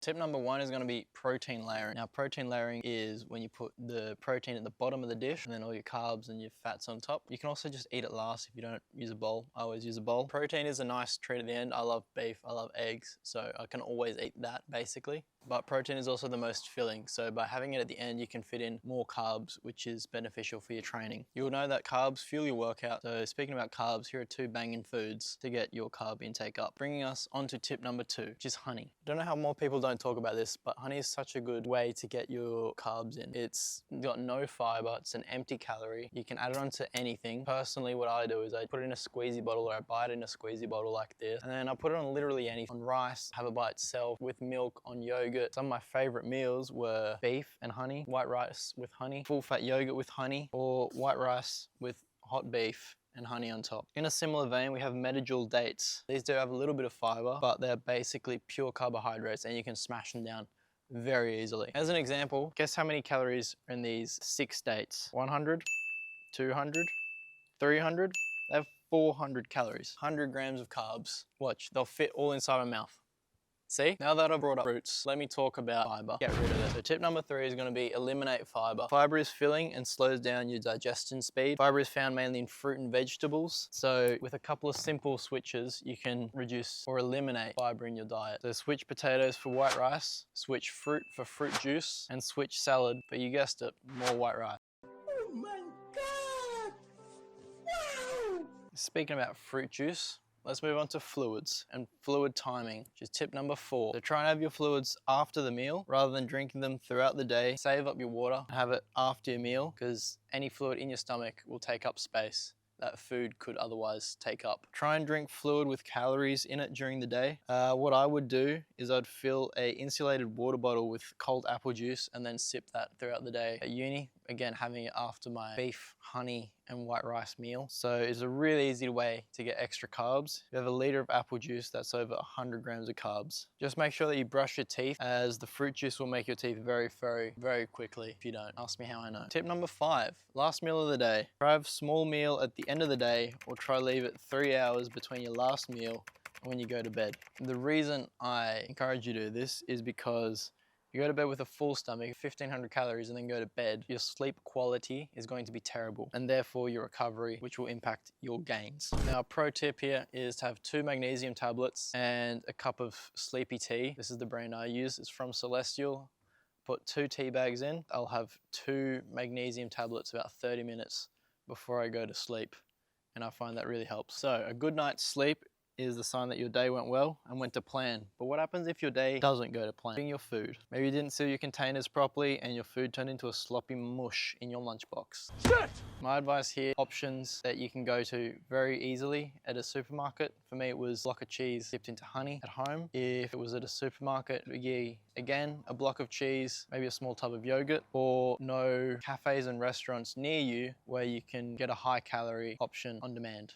Tip number one is going to be protein layering. Now, protein layering is when you put the protein at the bottom of the dish and then all your carbs and your fats on top. You can also just eat it last if you don't use a bowl. I always use a bowl. Protein is a nice treat at the end. I love beef, I love eggs, so I can always eat that basically. But protein is also the most filling, so by having it at the end, you can fit in more carbs, which is beneficial for your training. You'll know that carbs fuel your workout. So speaking about carbs, here are 2 banging foods to get your carb intake up. Bringing us on to tip number 2, which is honey. I don't know how more people don't talk about this, but honey is such a good way to get your carbs in. It's got no fiber, it's an empty calorie. You can add it onto anything. Personally, what I do is I put it in a squeezy bottle, or I buy it in a squeezy bottle like this, and then I put it on literally anything. On rice, have it by itself, with milk, on yogurt. Some of my favorite meals were beef and honey, white rice with honey, full fat yogurt with honey, or white rice with hot beef and honey on top. In a similar vein, we have medijoule dates. These do have a little bit of fiber, but they're basically pure carbohydrates and you can smash them down very easily. As an example, guess how many calories are in these 6 dates? 100, 200, 300? They have 400 calories, 100 grams of carbs. Watch, they'll fit all inside my mouth. See? Now that I brought up fruits, let me talk about fiber. Get rid of it. So tip number 3 is going to be eliminate fiber. Fiber is filling and slows down your digestion speed. Fiber is found mainly in fruit and vegetables. So with a couple of simple switches, you can reduce or eliminate fiber in your diet. So switch potatoes for white rice, switch fruit for fruit juice, and switch salad for, you guessed it, more white rice. Oh my God! Wow! Speaking about fruit juice, let's move on to fluids and fluid timing, which is tip number 4. So try and have your fluids after the meal rather than drinking them throughout the day. Save up your water and have it after your meal, because any fluid in your stomach will take up space that food could otherwise take up. Try and drink fluid with calories in it during the day. What I would do is I'd fill a insulated water bottle with cold apple juice and then sip that throughout the day. At uni, again, having it after my beef, honey, and white rice meal. So it's a really easy way to get extra carbs. If you have a liter of apple juice, that's over 100 grams of carbs. Just make sure that you brush your teeth, as the fruit juice will make your teeth very furry very quickly if you don't. Ask me how I know. Tip number 5, last meal of the day. Try have a small meal at the end of the day, or try leave it 3 hours between your last meal and when you go to bed. The reason I encourage you to do this is because you go to bed with a full stomach, 1500 calories, and then go to bed, your sleep quality is going to be terrible, and therefore your recovery, which will impact your gains. Now, a pro tip here is to have 2 magnesium tablets and a cup of sleepy tea. This is the brand I use. It's from Celestial. Put 2 tea bags in. I'll have 2 magnesium tablets about 30 minutes before I go to sleep, and I find that really helps. So a good night's sleep is the sign that your day went well and went to plan. But what happens if your day doesn't go to plan? Eating your food. Maybe you didn't seal your containers properly and your food turned into a sloppy mush in your lunchbox. Shit! My advice here, options that you can go to very easily at a supermarket. For me, it was a block of cheese dipped into honey at home. If it was at a supermarket, it would be, again, a block of cheese, maybe a small tub of yogurt, or no cafes and restaurants near you where you can get a high calorie option on demand.